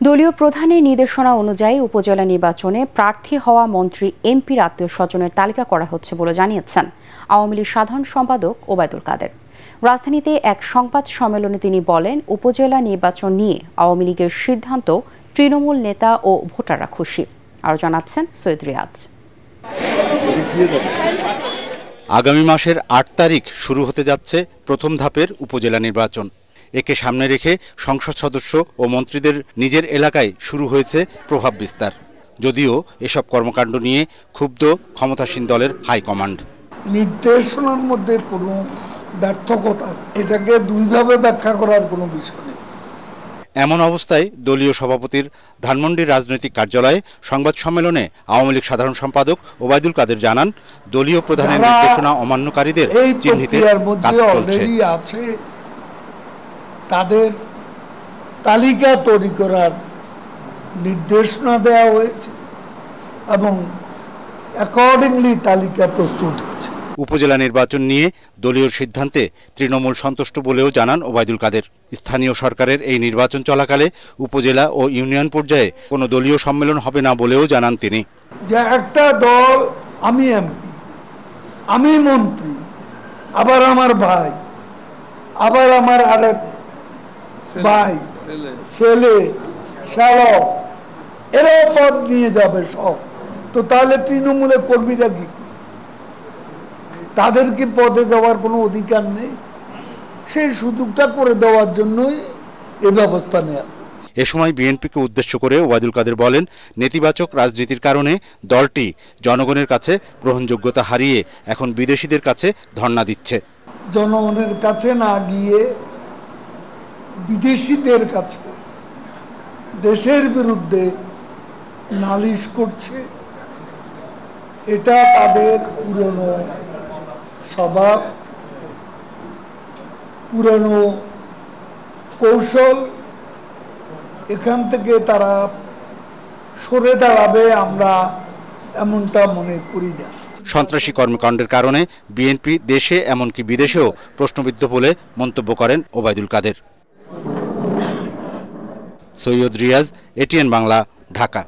দলীয় প্রধানের নির্দেশনা অনুযায়ী উপজেলা নির্বাচনে প্রার্থী হওয়া মন্ত্রী এমপির আত্মীয়স্বজনের তালিকা করা হচ্ছে বলে জানিয়েছেন আওয়ামী লীগ সাধারণ সম্পাদক ওবায়দুল কাদের। রাজধানীতে এক সংবাদ সম্মেলনে তিনি বলেন, উপজেলা নির্বাচন নিয়ে আওয়ামী লীগের সিদ্ধান্ত তৃণমূল নেতা ও ভোটাররা খুশি। আরও জানাচ্ছেন সৈয়দ রিয়াজ। আগামী মাসের ৮ তারিখ শুরু হতে যাচ্ছে প্রথম ধাপের উপজেলা নির্বাচন। একে সামনে রেখে সংসদ সদস্য ও মন্ত্রীদের নিজের এলাকায় শুরু হয়েছে প্রভাব বিস্তার। যদিও এসব কর্মকাণ্ড নিয়ে ক্ষুব্ধ ক্ষমতাসীন দলের হাইকমান্ড। নির্দেশনার মধ্যে কোনো ব্যর্থকতা, এটাকে দুইভাবে ব্যাখ্যা করার কোনো বিষয় নেই। এমন অবস্থায় দলীয় সভাপতির ধানমন্ডির রাজনৈতিক কার্যালয়ে সংবাদ সম্মেলনে আওয়ামী লীগ সাধারণ সম্পাদক ওবায়দুল কাদের জানান, দলীয় প্রধানের নির্দেশনা অমান্যকারীদের চিহ্নিত কাজ চলছে। তাদের তালিকা তৈরি করার নির্দেশনা দেওয়া হয়েছে এবং অ্যাকর্ডিংলি তালিকা প্রস্তুত হচ্ছে। উপজেলা নির্বাচন নিয়ে দলীয় সিদ্ধান্তে তৃণমূল সন্তুষ্ট বলেও জানান ওবায়দুল কাদের। স্থানীয় সরকারের এই নির্বাচন চলাকালে উপজেলা ও ইউনিয়ন পর্যায়ে কোনো দলীয় সম্মেলন হবে না বলেও জানান তিনি। যে একটা দল, আমি এমপি, আমি মন্ত্রী, আবার আমার ভাই, আবার আমার আরেক ভাই, ছেলে, শালক, এরাও পদ নিয়ে যাবে সব। তো তাহলে তৃণমূলের কর্মীরা কি করবে? তাদের কি পদে যাওয়ার কোনো অধিকার নেই? সেই সুযোগটা করে দেওয়ার জন্যই এ ব্যবস্থা নেওয়া। এ সময় বিএনপিকে উদ্দেশ্য করে ওবায়দুল কাদের বলেন, নেতিবাচক রাজনীতির কারণে দলটি জনগণের কাছে গ্রহণযোগ্যতা হারিয়ে এখন বিদেশিদের কাছে ধর্ণা দিচ্ছে। জনগণের কাছে না গিয়ে বিদেশিদের কাছে দেশের বিরুদ্ধে নালিশ করছে। এটা তাদের পুরনো স্বভাব, পুরনো কৌশল। এখান থেকে তারা সরে দাঁড়াবে আমরা এমনটা মনে করি না। সন্ত্রাসী কর্মকাণ্ডের কারণে বিএনপি দেশে এমনকি বিদেশেও প্রশ্নবিদ্ধ বলে মন্তব্য করেন ওবায়দুল কাদের। সৈয়দ রিয়াজ, এটিএন বাংলা, ঢাকা।